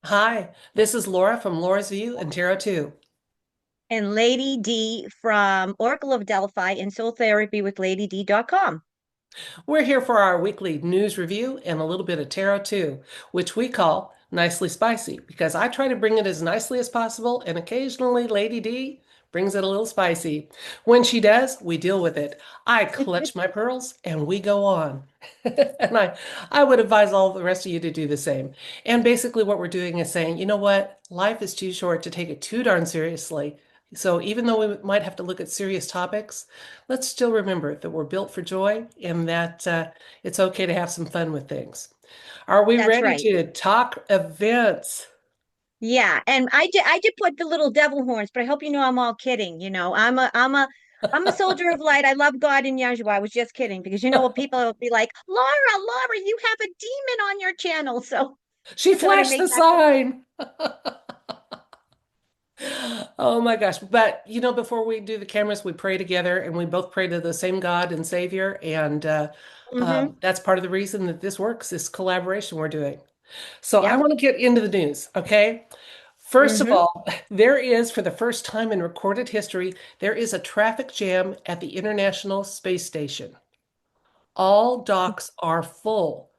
Hi, this is Laura from Laura's View and Tarot 2. And Lady D from Oracle of Delphi and Soul Therapy with LadyD.com. We're here for our weekly news review and a little bit of Tarot 2, which we call Nicely Spicy because I try to bring it as nicely as possible, and occasionally Lady D brings it a little spicy. When she does, we deal with it. I clutch my pearls and we go on. And I would advise all the rest of you to do the same. And basically, what we're doing is saying, you know what? Life is too short to take it too darn seriously. So even though we might have to look at serious topics, let's still remember that we're built for joy and that it's okay to have some fun with things. Are we That's ready right. to talk events? Yeah, and I did put the little devil horns, but I hope you know I'm all kidding. I'm a soldier of light. I love God and Yahshua. I was just kidding because you know what people will be like, Laura, you have a demon on your channel. So She I thought I'd flashed make the that clear. sign. Oh my gosh. But before we do the cameras, we pray together and we both pray to the same God and Savior. And Mm-hmm. that's part of the reason that this works, this collaboration we're doing. So I Yep. want to get into the news, okay? First of Mm-hmm. all, there is, for the first time in recorded history, there is a traffic jam at the International Space Station. All docks are full.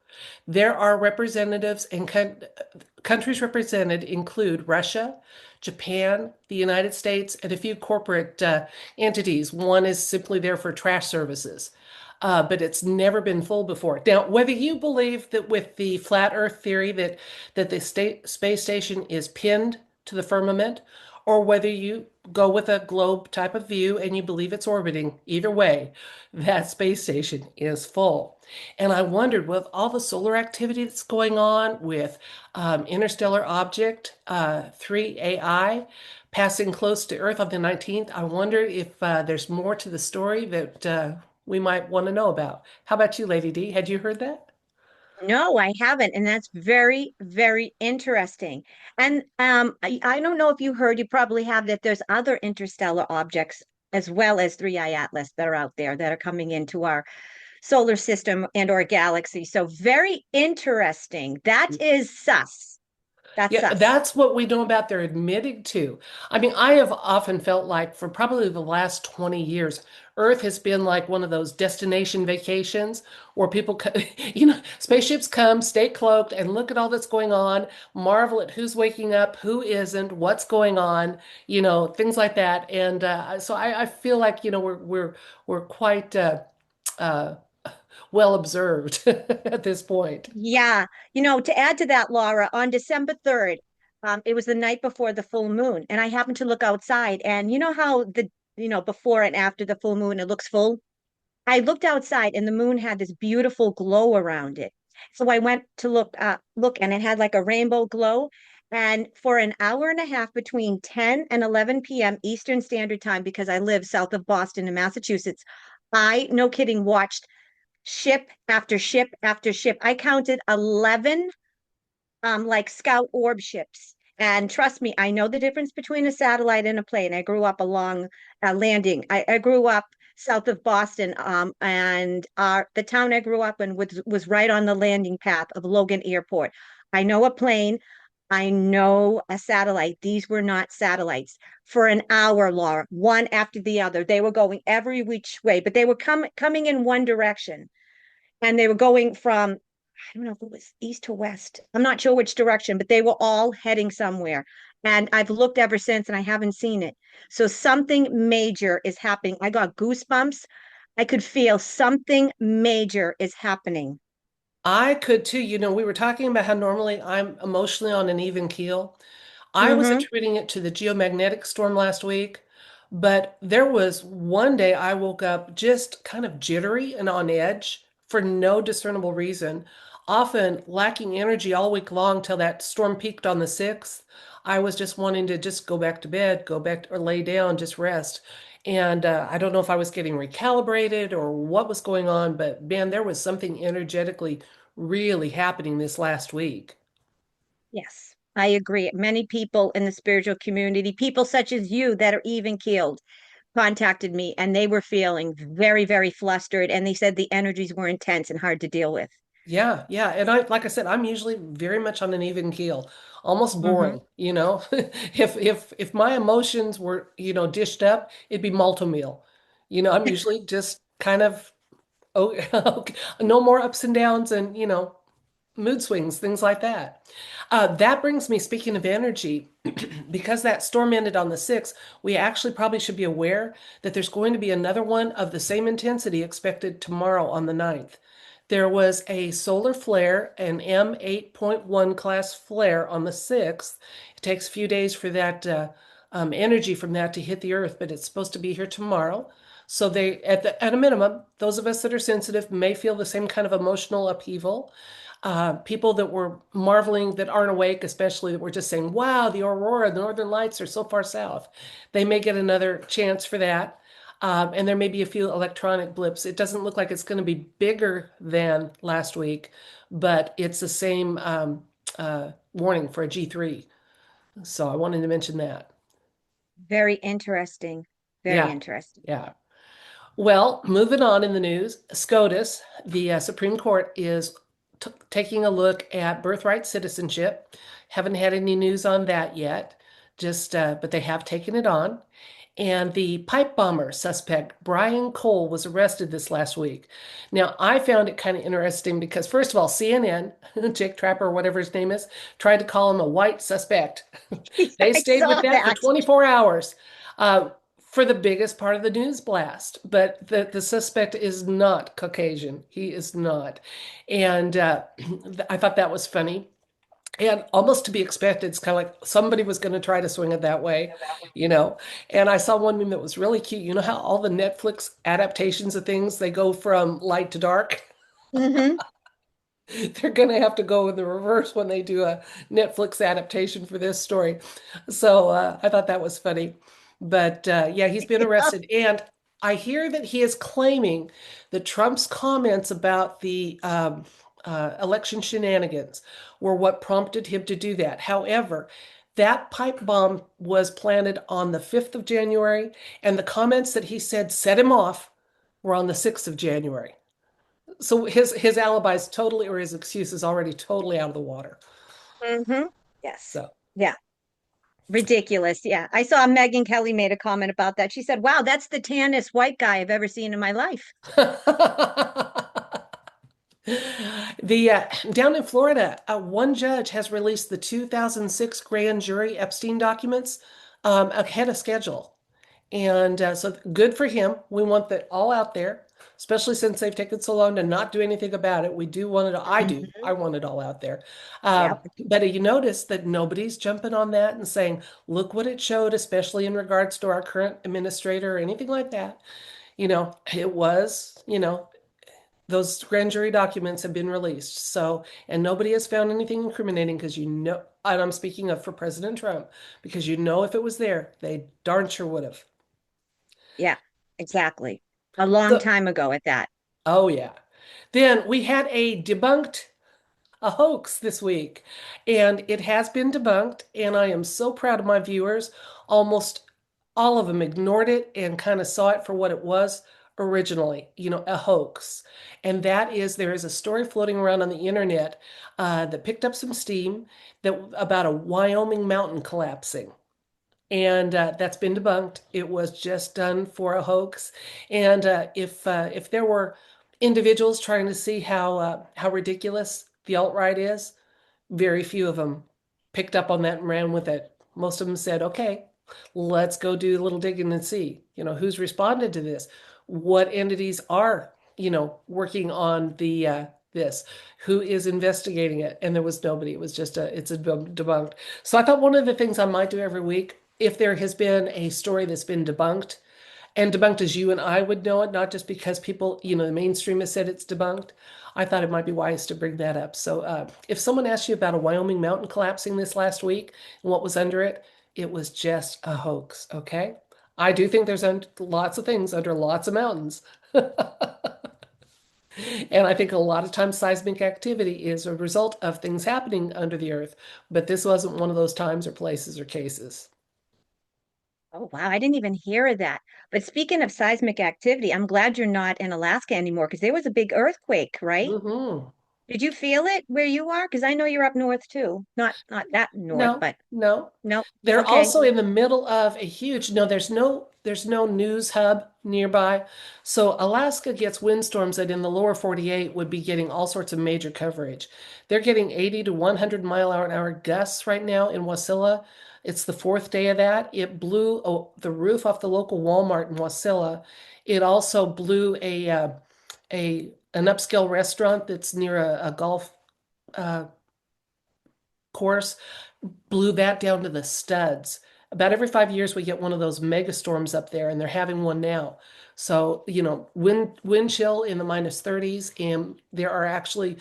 There are representatives and countries represented include Russia, Japan, the United States, and a few corporate entities. One is simply there for trash services. But it's never been full before. Now, whether you believe that with the flat Earth theory that the space station is pinned to the firmament, or whether you go with a globe type of view and you believe it's orbiting, either way, that space station is full. And I wondered with all the solar activity that's going on with interstellar object 3AI passing close to Earth on the 19th, I wondered if there's more to the story that we might want to know about. How about you, Lady D? Had you heard that? No, I haven't, and that's very, very interesting. And I don't know if you heard, you probably have that there's other interstellar objects as well as 3I Atlas that are out there that are coming into our solar system and or galaxy. So very interesting. That is sus. That's Yeah, sus. that's what we know about they're admitting to. I mean, I have often felt like for probably the last 20 years, Earth has been like one of those destination vacations where people, spaceships come, stay cloaked, and look at all that's going on, marvel at who's waking up, who isn't, what's going on, things like that. And so I feel like, we're quite uh, well observed at this point. Yeah. To add to that, Laura, on December 3rd, it was the night before the full moon, and I happened to look outside, and you know how before and after the full moon, it looks full? I looked outside and the moon had this beautiful glow around it. So I went to look and it had like a rainbow glow. And for an hour and a half between 10 and 11 p.m. Eastern Standard Time, because I live south of Boston in Massachusetts, I, no kidding, watched ship after ship after ship. I counted 11 like scout orb ships. And trust me, I know the difference between a satellite and a plane. I grew up along landing. I grew up south of Boston, and the town I grew up in was right on the landing path of Logan Airport. I know a plane. I know a satellite. These were not satellites. For an hour, Laura, one after the other. They were going every which way, but they were coming in one direction. And they were going from, I don't know if it was east to west. I'm not sure which direction, but they were all heading somewhere. And I've looked ever since and I haven't seen it. So something major is happening. I got goosebumps. I could feel something major is happening. I could too. We were talking about how normally I'm emotionally on an even keel. I was Mm-hmm. attributing it to the geomagnetic storm last week, but there was one day I woke up just kind of jittery and on edge for no discernible reason, often lacking energy all week long till that storm peaked on the 6th. I was just wanting to just go back to bed, go back or lay down, just rest. And I don't know if I was getting recalibrated or what was going on, but man, there was something energetically really happening this last week. Yes, I agree. Many people in the spiritual community, people such as you that are even keeled, contacted me and they were feeling very, very flustered. And they said the energies were intense and hard to deal with. Yeah, yeah. And like I said, I'm usually very much on an even keel, almost Hmm. boring, you know. If my emotions were, dished up, it'd be multi-meal. I'm usually just kind of oh, okay, no more ups and downs and, mood swings, things like that. That brings me, speaking of energy, because that storm ended on the 6th, we actually probably should be aware that there's going to be another one of the same intensity expected tomorrow on the 9th. There was a solar flare, an M8.1 class flare on the 6th. It takes a few days for that energy from that to hit the Earth, but it's supposed to be here tomorrow. So at a minimum, those of us that are sensitive may feel the same kind of emotional upheaval. People that were marveling that aren't awake, especially that were just saying, wow, the aurora, the northern lights are so far south. They may get another chance for that. And there may be a few electronic blips. It doesn't look like it's going to be bigger than last week, but it's the same warning for a G3. So I wanted to mention that. Very interesting. Very Yeah, interesting. yeah. Well, moving on in the news, SCOTUS, the Supreme Court, is taking a look at birthright citizenship. Haven't had any news on that yet, but they have taken it on. And the pipe bomber suspect, Brian Cole, was arrested this last week. Now, I found it kind of interesting because, first of all, CNN, Jake Trapper, or whatever his name is, tried to call him a white suspect. They I stayed with saw that for that. 24 hours uh, for the biggest part of the news blast. But the suspect is not Caucasian. He is not. And I thought that was funny. And almost to be expected, it's kind of like somebody was going to try to swing it that way, you know. And I saw one meme that was really cute. You know how all the Netflix adaptations of things, they go from light to dark? Hmm. They're going to have to go in the reverse when they do a Netflix adaptation for this story. So I thought that was funny. But yeah, he's been arrested. And I hear that he is claiming that Trump's comments about the election shenanigans were what prompted him to do that. However, that pipe bomb was planted on the 5th of January, and the comments that he said set him off were on the 6th of January. So his alibi is totally, or his excuse is already totally out of the water. Hmm. Yes. So, Yeah. Ridiculous. Yeah. I saw Megan Kelly made a comment about that. She said, wow, that's the tannest white guy I've ever seen in my life. the down in Florida, one judge has released the 2006 grand jury Epstein documents ahead of schedule. And so good for him. We want that all out there, especially since they've taken so long to not do anything about it. We do want it. I do. Hmm. I want it all out there. Yep. But you notice that nobody's jumping on that and saying, look what it showed, especially in regards to our current administrator or anything like that. It was, those grand jury documents have been released. So, and nobody has found anything incriminating because and I'm speaking of for President Trump, because if it was there, they darn sure would have. Yeah, exactly. A long So, time ago at that. oh yeah. Then we had a hoax this week, and it has been debunked, and I am so proud of my viewers. Almost all of them ignored it and kind of saw it for what it was originally, a hoax. And that is there is a story floating around on the internet that picked up some steam about a Wyoming mountain collapsing. And that's been debunked. It was just done for a hoax. And if there were individuals trying to see how ridiculous the alt-right is, very few of them picked up on that and ran with it. Most of them said, "Okay, let's go do a little digging and see, who's responded to this, what entities are, working on the this, who is investigating it." And there was nobody. It was just it's a debunked. So I thought one of the things I might do every week, if there has been a story that's been debunked, and debunked as you and I would know it, not just because people, the mainstream has said it's debunked. I thought it might be wise to bring that up. So if someone asked you about a Wyoming mountain collapsing this last week and what was under it, it was just a hoax, okay? I do think there's lots of things under lots of mountains. And I think a lot of times seismic activity is a result of things happening under the earth, but this wasn't one of those times or places or cases. Oh, wow. I didn't even hear of that. But speaking of seismic activity, I'm glad you're not in Alaska anymore because there was a big earthquake, right? Hmm. Did you feel it where you are? Because I know you're up north too. Not that north, No, but no. no. They're Okay. also in the middle of a huge, no, there's no news hub nearby. So Alaska gets windstorms that in the lower 48 would be getting all sorts of major coverage. They're getting 80 to 100 mile an hour gusts right now in Wasilla. It's the fourth day of that. It blew the roof off the local Walmart in Wasilla. It also blew an upscale restaurant that's near a golf uh, course, blew that down to the studs. About every 5 years, we get one of those mega storms up there, and they're having one now. So, wind chill in the minus 30s, and there are actually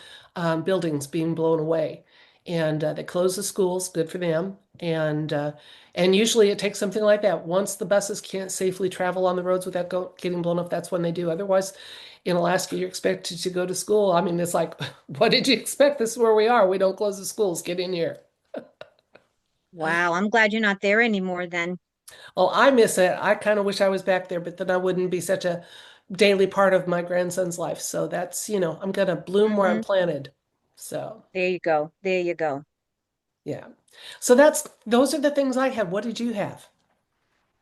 buildings being blown away. And they close the schools, good for them. And usually it takes something like that. Once the buses can't safely travel on the roads without getting blown up, that's when they do. Otherwise, in Alaska, you're expected to go to school. I mean, it's like, what did you expect? This is where we are. We don't close the schools. Get in here. Wow. I'm glad you're not there anymore then. Oh, I miss it. I kind of wish I was back there, but then I wouldn't be such a daily part of my grandson's life. So I'm gonna bloom where I'm Hmm. planted. So, There you go. There you go. yeah. So those are the things I had. What did you have?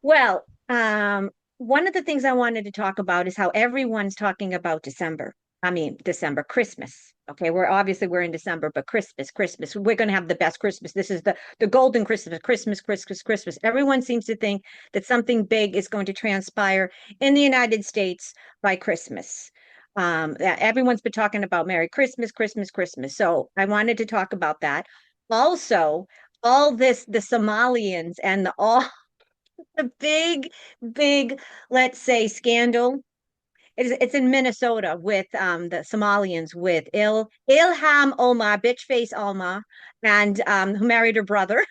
Well, one of the things I wanted to talk about is how everyone's talking about December. I mean, December, Christmas. Okay, we're in December, but Christmas. We're going to have the best Christmas. This is the golden Christmas, Christmas, Christmas, Christmas. Everyone seems to think that something big is going to transpire in the United States by Christmas. That everyone's been talking about Merry Christmas, Christmas, Christmas. So I wanted to talk about that. Also, all this, the Somalians and all the big, let's say, scandal. It's in Minnesota with the Somalians with Ilham Omar, bitch face Omar, and who married her brother,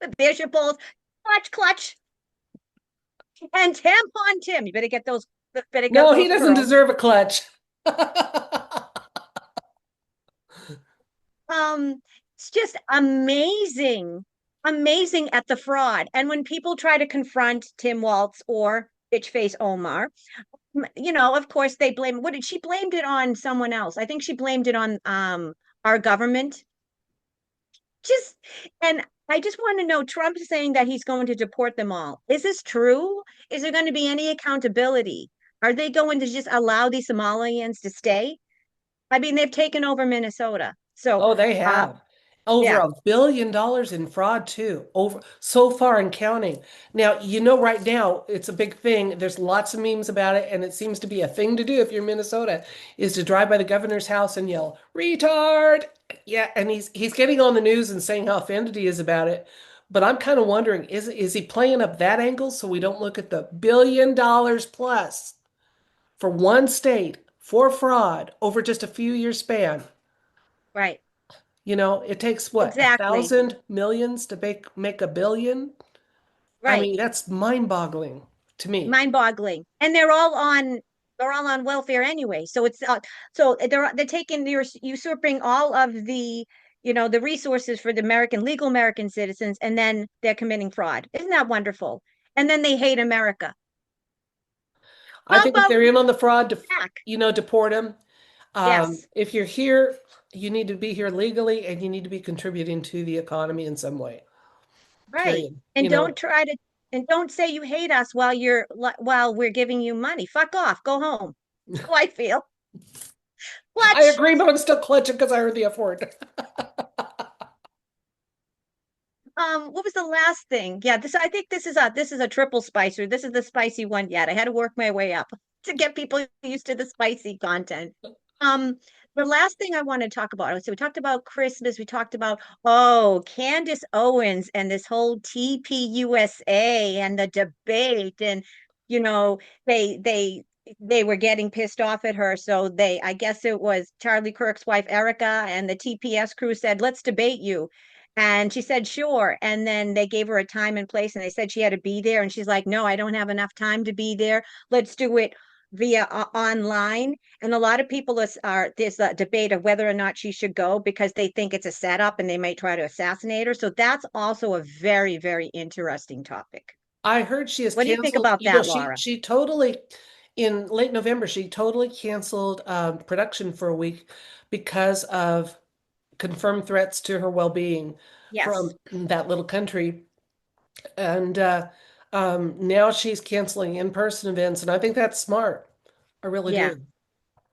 the Bishop Bowles, clutch, clutch, and tampon Tim. You better get No, he those doesn't pearls. deserve a clutch. Um, it's just amazing, amazing at the fraud. And when people try to confront Tim Waltz or bitch face Omar, of course they blame, what did she blamed it on someone else? I think she blamed it on our government. Just and I just want to know, Trump is saying that he's going to deport them all. Is this true? Is there going to be any accountability? Are they going to just allow these Somalians to stay? I mean, they've taken over Minnesota. So Oh, they uh have. Over yeah, $1 billion in fraud too. Over so far and counting. Now, right now it's a big thing. There's lots of memes about it, and it seems to be a thing to do if you're in Minnesota, is to drive by the governor's house and yell, "Retard!" Yeah, and he's getting on the news and saying how offended he is about it. But I'm kind of wondering, is he playing up that angle so we don't look at the $1 billion plus for one state for fraud over just a few years span? right. It takes what, a Exactly. thousand millions to make a billion? I Right. mean, that's mind-boggling to me. Mind-boggling. And they're all on welfare anyway. So they're taking they're usurping all of the resources for the legal American citizens, and then they're committing fraud. Isn't that wonderful? And then they hate America. I How think if about they're in on the fraud, back? deport them. Yes, If you're here, you need to be here legally and you need to be contributing to the economy in some way, right. period. And don't say you hate us while we're giving you money. Fuck off. Go home. That's how I feel. I Clutch. agree, but I'm still clutching because I heard the F word. What was the last thing? Yeah, I think this is a triple spicer. This is the spicy one yet. I had to work my way up to get people used to the spicy content. Um, the last thing I want to talk about, so we talked about Christmas, we talked about Candace Owens and this whole TPUSA and the debate, and you know, they were getting pissed off at her. So I guess it was Charlie Kirk's wife Erica and the TPS crew said, let's debate you. And she said, sure. And then they gave her a time and place and they said she had to be there. And she's like, no, I don't have enough time to be there. Let's do it via online. And a lot of people there's a debate of whether or not she should go because they think it's a setup and they might try to assassinate her. So that's also a very, very interesting topic. I heard she has What do you think canceled, about that, Laura? she totally in late November, she totally canceled production for a week because of confirmed threats to her well-being from Yes. that little country. And now she's canceling in-person events, and I think that's smart. I really Yeah. do.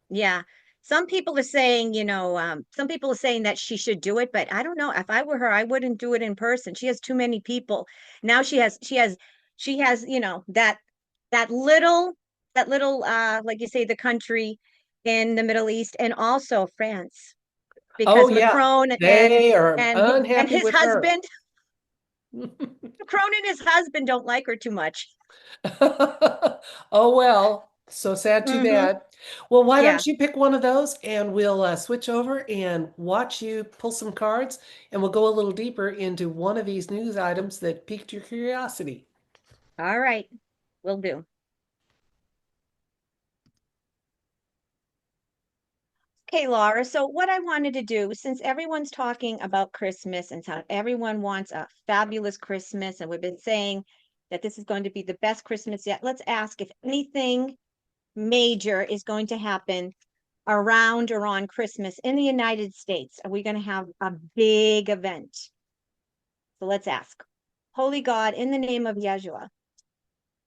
Yeah. Some people are saying, some people are saying that she should do it, but I don't know. If I were her, I wouldn't do it in person. She has too many people. Now she has, that that little, like you say, the country in the Middle East and also France, Oh because yeah, Macron they are and unhappy his with her. husband, Macron and his husband don't like her too much. Oh well, so sad, too Hmm. bad. Well, why Yeah. don't you pick one of those and we'll switch over and watch you pull some cards and we'll go a little deeper into one of these news items that piqued your curiosity. All right. Will do. Okay, Laura. So, what I wanted to do, since everyone's talking about Christmas and how everyone wants a fabulous Christmas, and we've been saying that this is going to be the best Christmas yet, let's ask if anything major is going to happen around or on Christmas in the United States. Are we going to have a big event? So, let's ask. Holy God, in the name of Yeshua,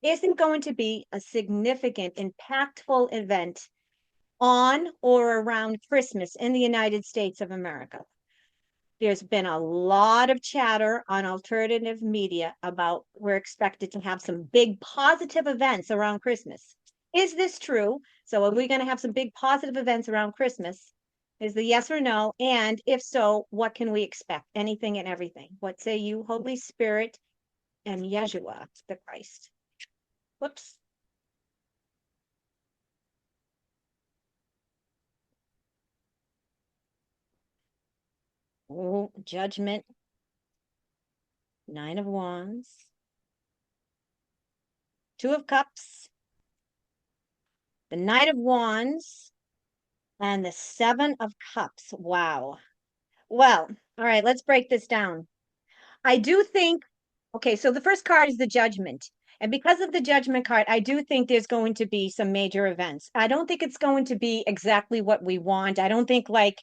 is it going to be a significant, impactful event on or around Christmas in the United States of America? There's been a lot of chatter on alternative media about we're expected to have some big positive events around Christmas. Is this true? So, are we going to have some big positive events around Christmas? Is the yes or no? And if so, what can we expect? Anything and everything. What say you, Holy Spirit and Yeshua, the Christ? Whoops. Oh, judgment, Nine of Wands, Two of Cups, the Knight of Wands, and the Seven of Cups. Wow. Well, all right, let's break this down. I do think, okay, so the first card is the Judgment. And because of the Judgment card, I do think there's going to be some major events. I don't think it's going to be exactly what we want. I don't think like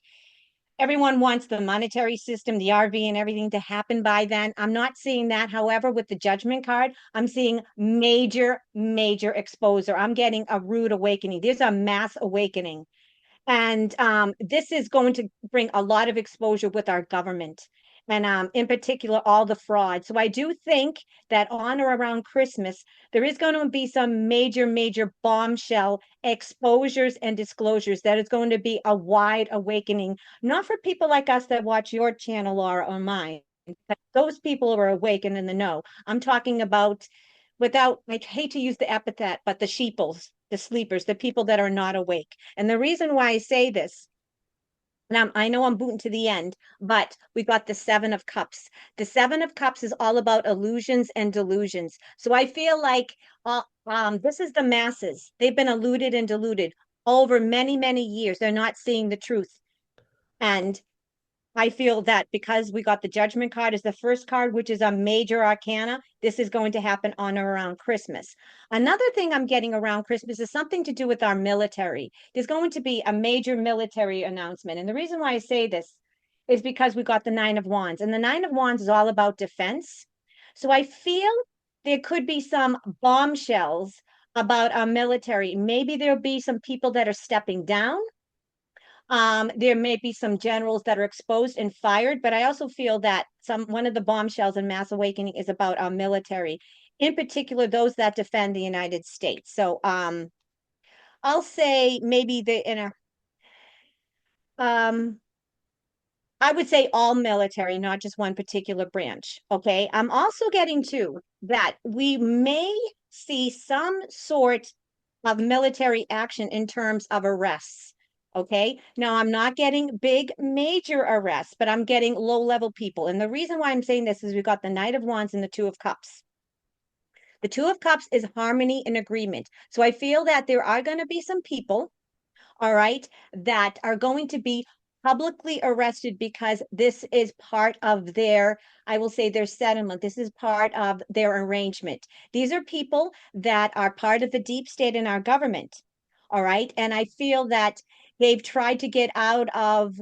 everyone wants the monetary system, the RV, and everything to happen by then. I'm not seeing that. However, with the Judgment card, I'm seeing major, major exposure. I'm getting a rude awakening. There's a mass awakening. And this is going to bring a lot of exposure with our government and in particular, all the fraud. So I do think that on or around Christmas, there is going to be some major, major bombshell exposures and disclosures that is going to be a wide awakening, not for people like us that watch your channel, Laura, or mine. But those people are awake and in the know. I'm talking about without, I hate to use the epithet, but the sheeples, the sleepers, the people that are not awake. And the reason why I say this, and I know I'm booting to the end, but we got the Seven of Cups. The Seven of Cups is all about illusions and delusions. So I feel like this is the masses. They've been eluded and deluded over many, many years. They're not seeing the truth. And I feel that because we got the Judgment card as the first card, which is a major arcana, this is going to happen on or around Christmas. Another thing I'm getting around Christmas is something to do with our military. There's going to be a major military announcement. And the reason why I say this is because we got the Nine of Wands, and the Nine of Wands is all about defense. So I feel there could be some bombshells about our military. Maybe there'll be some people that are stepping down. There may be some generals that are exposed and fired, but I also feel that one of the bombshells in Mass Awakening is about our military, in particular those that defend the United States. So I'll say maybe the in a I would say all military, not just one particular branch. Okay. I'm also getting to that we may see some sort of military action in terms of arrests. Okay. Now, I'm not getting big, major arrests, but I'm getting low level people. And the reason why I'm saying this is we've got the Knight of Wands and the Two of Cups. The Two of Cups is harmony and agreement. So I feel that there are going to be some people, all right, that are going to be publicly arrested because this is part of their, I will say, their settlement. This is part of their arrangement. These are people that are part of the deep state in our government. All right. And I feel that they've tried to get out of,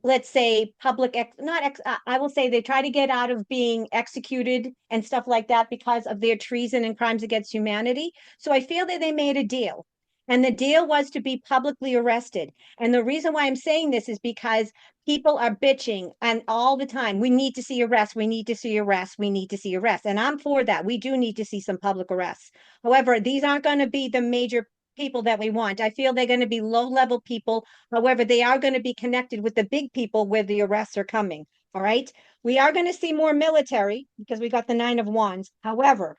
let's say, public, not, I will say they try to get out of being executed and stuff like that because of their treason and crimes against humanity. So I feel that they made a deal. And the deal was to be publicly arrested. And the reason why I'm saying this is because people are bitching and all the time, we need to see arrests, we need to see arrests, we need to see arrests. And I'm for that. We do need to see some public arrests. However, these aren't going to be the major people that we want. I feel they're going to be low level people. However, they are going to be connected with the big people where the arrests are coming. All right. We are going to see more military because we got the Nine of Wands. However,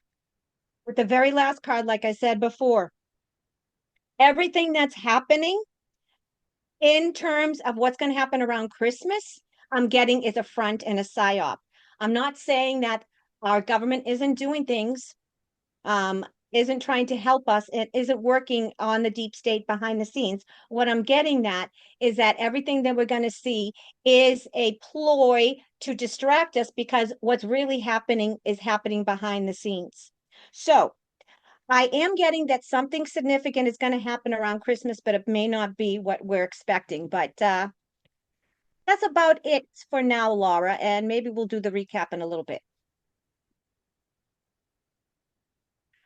with the very last card, like I said before, everything that's happening in terms of what's going to happen around Christmas, I'm getting is a front and a psyop. I'm not saying that our government isn't doing things, isn't trying to help us, it isn't working on the deep state behind the scenes. What I'm getting at is that everything that we're going to see is a ploy to distract us because what's really happening is happening behind the scenes. So I am getting that something significant is going to happen around Christmas, but it may not be what we're expecting. But that's about it for now, Laura. And maybe we'll do the recap in a little bit.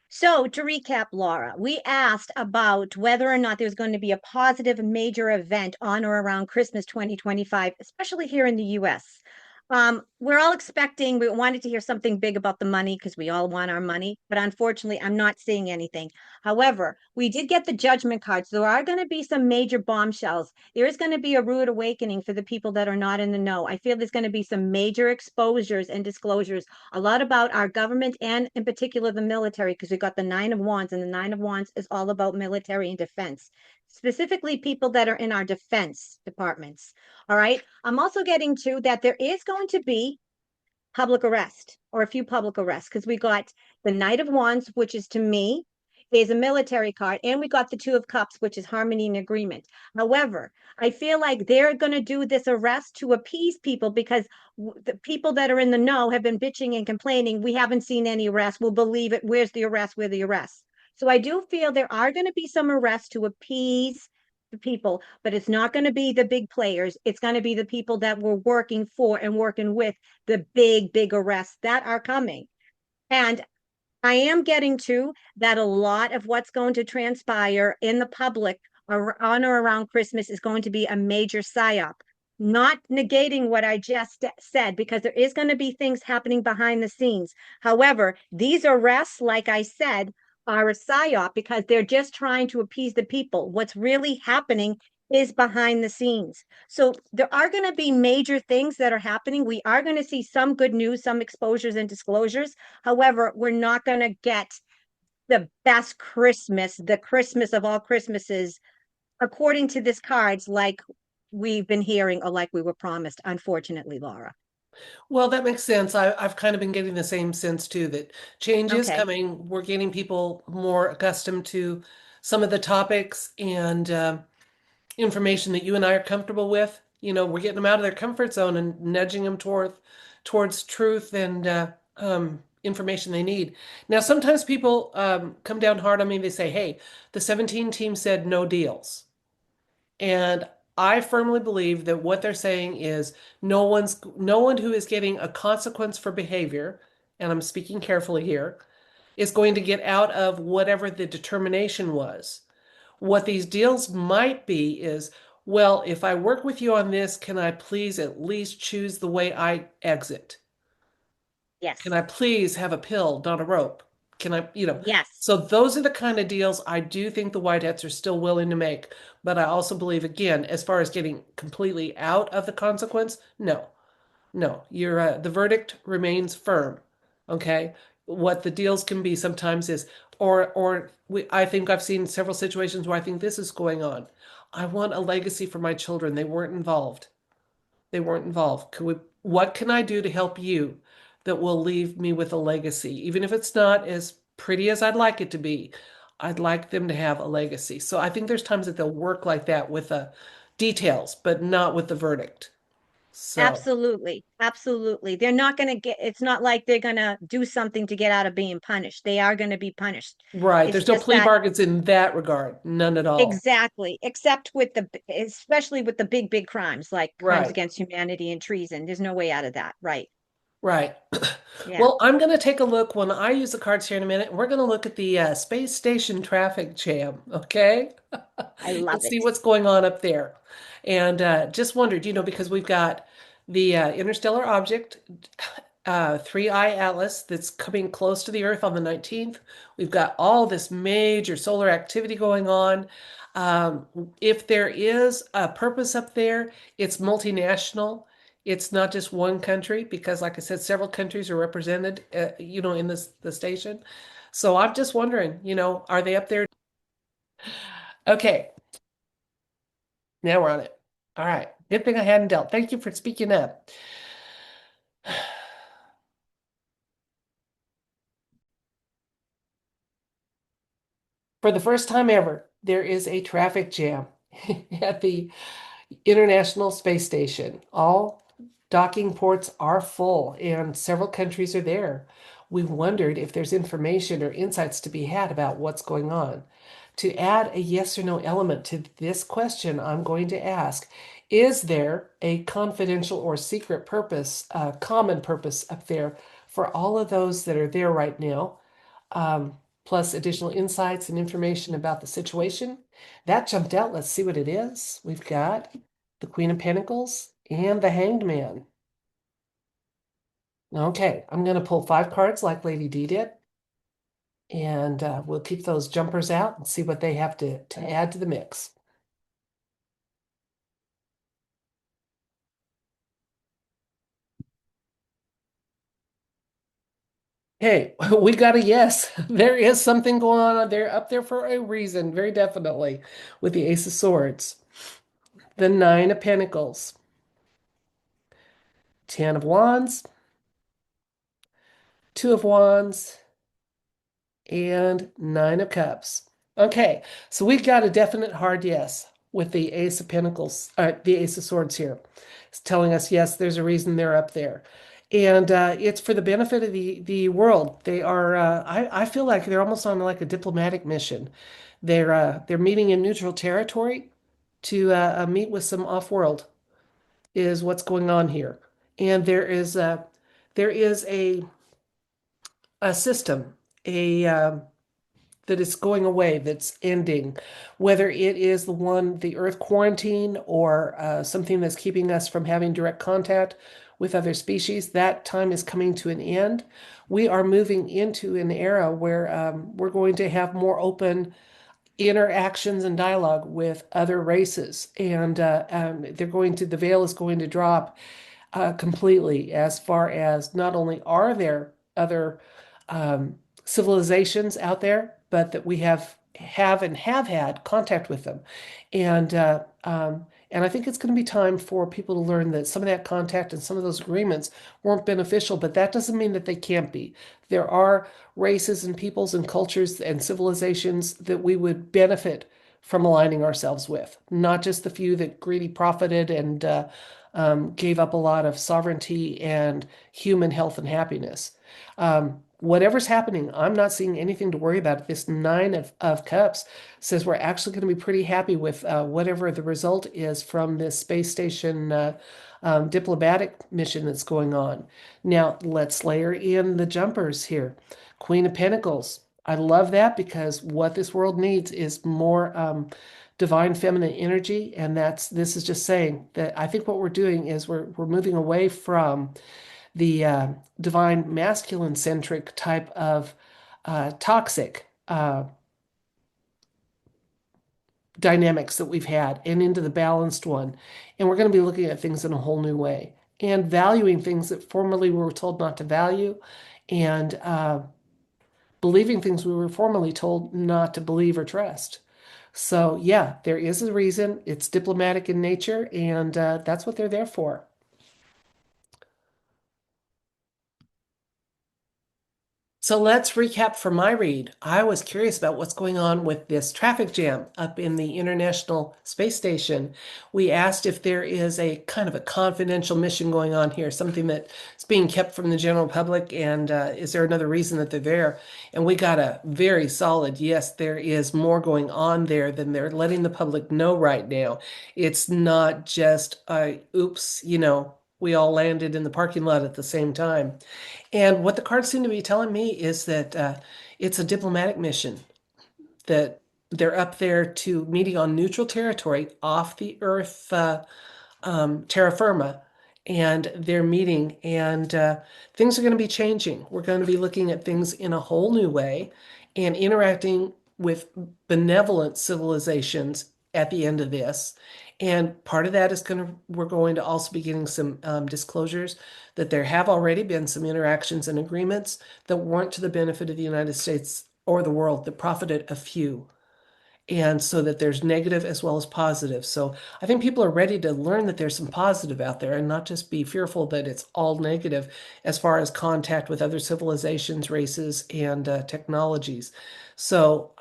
So, to recap, Laura, we asked about whether or not there's going to be a positive major event on or around Christmas 2025, especially here in the US. We're all expecting, we wanted to hear something big about the money because we all want our money, but unfortunately, I'm not seeing anything. However, we did get the judgment cards. There are going to be some major bombshells. There is going to be a rude awakening for the people that are not in the know. I feel there's going to be some major exposures and disclosures, a lot about our government and in particular the military, because we got the Nine of Wands, and the Nine of Wands is all about military and defense, specifically people that are in our defense departments. All right. I'm also getting to that there is going to be public arrest or a few public arrests because we got the Knight of Wands, which is to me is a military card, and we got the Two of Cups, which is harmony and agreement. However, I feel like they're going to do this arrest to appease people because the people that are in the know have been bitching and complaining. We haven't seen any arrests. We'll believe it. Where's the arrest? Where the arrests? So I do feel there are going to be some arrests to appease the people, but it's not going to be the big players. It's going to be the people that we're working for and working with the big arrests that are coming. And I am getting to that a lot of what's going to transpire in the public on or around Christmas is going to be a major psyop. Not negating what I just said, because there is going to be things happening behind the scenes. However, these arrests, like I said, are a psyop because they're just trying to appease the people. What's really happening is behind the scenes. So there are going to be major things that are happening. We are going to see some good news, some exposures and disclosures. However, we're not going to get the best Christmas, the Christmas of all Christmases, according to this cards, like we've been hearing or like we were promised, unfortunately, Laura. Well, that makes sense. I've kind of been getting the same sense too, that change is Okay. coming. We're getting people more accustomed to some of the topics and information that you and I are comfortable with. We're getting them out of their comfort zone and nudging them towards truth and information they need. Now, sometimes people come down hard on me. They say, "Hey, the 17 team said no deals." And I firmly believe that what they're saying is no one who is getting a consequence for behavior, and I'm speaking carefully here, is going to get out of whatever the determination was. What these deals might be is, well, if I work with you on this, can I please at least choose the way I exit? Can Yes. I please have a pill, not a rope? Can Yes. so those are the kind of deals I do think the Whiteheads are still willing to make. But I also believe, again, as far as getting completely out of the consequence, no, no, the verdict remains firm. Okay. What the deals can be sometimes is, I think I've seen several situations where I think this is going on. I want a legacy for my children. They weren't involved. They weren't involved. What can I do to help you that will leave me with a legacy? Even if it's not as pretty as I'd like it to be, I'd like them to have a legacy. So I think there's times that they'll work like that with details, but not with the verdict. So, Absolutely. Absolutely. They're not going to get, it's not like they're going to do something to get out of being punished. They are going to be punished. right. It's There's no just plea that bargains in that regard. None at all. exactly, except with especially with the big, big crimes like crimes Right. against humanity and treason. There's no way out of that. Right. Right. Yeah. Well, I'm going to take a look when I use the cards here in a minute. We're going to look at the space station traffic jam, okay? I And love see it. what's going on up there. And just wondered, because we've got the interstellar object, 3I Atlas, that's coming close to the Earth on the 19th. We've got all this major solar activity going on. Um, if there is a purpose up there, it's multinational. It's not just one country because, like I said, several countries are represented, in the station. So I'm just wondering, are they up there? Okay, now we're on it. All right. Good thing I hadn't dealt. Thank you for speaking up. For the first time ever, there is a traffic jam at the International Space Station. All docking ports are full and several countries are there. We wondered if there's information or insights to be had about what's going on. To add a yes or no element to this question, I'm going to ask, is there a confidential or secret purpose, common purpose up there for all of those that are there right now? Plus additional insights and information about the situation. That jumped out. Let's see what it is. We've got the Queen of Pentacles and the Hanged Man. Okay, I'm going to pull 5 cards like Lady D did, and we'll keep those jumpers out and see what they have to add to the mix. Hey, we got a yes. There is something going on there up there for a reason, very definitely, with the Ace of Swords, the Nine of Pentacles, 10 of Wands, 2 of Wands, and 9 of Cups. Okay, so we've got a definite hard yes with the Ace of Pentacles, the Ace of Swords here. It's telling us, yes, there's a reason they're up there. And it's for the benefit of the world. They are, I feel like they're almost on like a diplomatic mission. They're meeting in neutral territory to meet with some off-world is what's going on here. And there is a system, that is going away, that's ending, whether it is the Earth quarantine or something that's keeping us from having direct contact with other species. That time is coming to an end. We are moving into an era where we're going to have more open interactions and dialogue with other races, and the veil is going to drop completely as far as not only are there other um, civilizations out there, but that we have had contact with them, and I think it's going to be time for people to learn that some of that contact and some of those agreements weren't beneficial, but that doesn't mean that they can't be. There are races and peoples and cultures and civilizations that we would benefit from aligning ourselves with, not just the few that greedy profited and gave up a lot of sovereignty and human health and happiness. Whatever's happening, I'm not seeing anything to worry about. This Nine of Cups says we're actually going to be pretty happy with whatever the result is from this space station diplomatic mission that's going on. Now, let's layer in the jumpers here. Queen of Pentacles. I love that because what this world needs is more divine feminine energy, and this is just saying that I think what we're doing is we're moving away from the divine masculine centric type of toxic dynamics that we've had and into the balanced one. And we're going to be looking at things in a whole new way and valuing things that formerly we were told not to value, and believing things we were formerly told not to believe or trust. So, yeah, there is a reason. It's diplomatic in nature, and that's what they're there for. So let's recap from my read. I was curious about what's going on with this traffic jam up in the International Space Station. We asked if there is a kind of a confidential mission going on here, something that's being kept from the general public, and is there another reason that they're there? And we got a very solid yes, there is more going on there than they're letting the public know right now. It's not just, oops, we all landed in the parking lot at the same time. And what the cards seem to be telling me is that it's a diplomatic mission, that they're up there to meeting on neutral territory off the Earth, terra firma, and they're meeting, and things are going to be changing. We're going to be looking at things in a whole new way and interacting with benevolent civilizations at the end of this. And part of that is we're going to also be getting some disclosures that there have already been some interactions and agreements that weren't to the benefit of the United States or the world, that profited a few, and so that there's negative as well as positive. So I think people are ready to learn that there's some positive out there and not just be fearful that it's all negative as far as contact with other civilizations, races, and technologies. So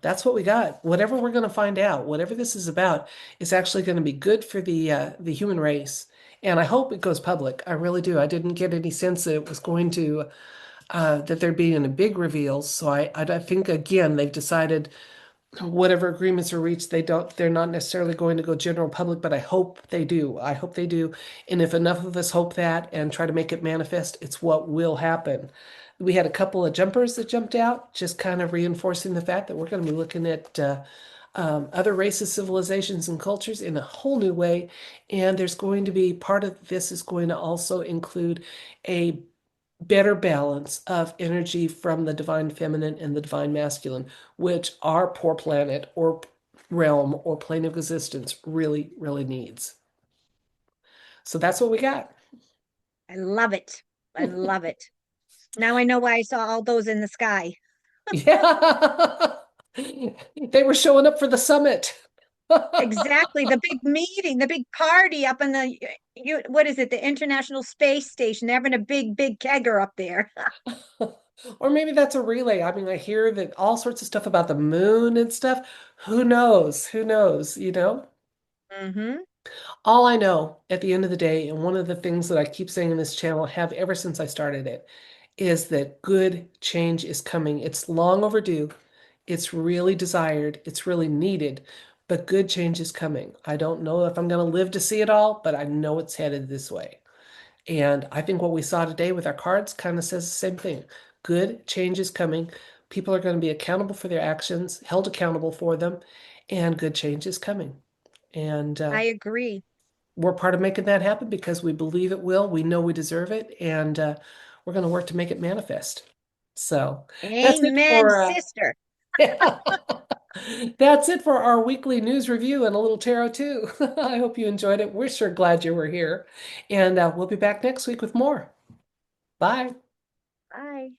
that's what we got. Whatever we're going to find out, whatever this is about, is actually going to be good for the human race. And I hope it goes public. I really do. I didn't get any sense that it was going to that there'd be any big reveals. So I think again they've decided whatever agreements are reached, they're not necessarily going to go general public, but I hope they do. I hope they do. And if enough of us hope that and try to make it manifest, it's what will happen. We had a couple of jumpers that jumped out, just kind of reinforcing the fact that we're going to be looking at other races, civilizations, and cultures in a whole new way. And there's going to be part of this is going to also include a better balance of energy from the divine feminine and the divine masculine, which our poor planet or realm or plane of existence really, really needs. So that's what we got. I love it. I love it. Now I know why I saw all those in the sky. Yeah. They were showing up for the summit. Exactly. The big meeting, the big party up in the what is it? The International Space Station. They're having a big kegger up there. Or maybe that's a relay. I mean, I hear that all sorts of stuff about the moon and stuff. Who knows? Who knows, you know? Hmm. All I know at the end of the day, and one of the things that I keep saying in this channel, have ever since I started it, is that good change is coming. It's long overdue. It's really desired. It's really needed, but good change is coming. I don't know if I'm going to live to see it all, but I know it's headed this way. And I think what we saw today with our cards kind of says the same thing. Good change is coming. People are going to be accountable for their actions, held accountable for them, and good change is coming. And I agree. we're part of making that happen because we believe it will. We know we deserve it, and we're going to work to make it manifest. So that's it Amen, for sister. that's it for our weekly news review and a little tarot too. I hope you enjoyed it. We're sure glad you were here, and we'll be back next week with more. Bye. Bye.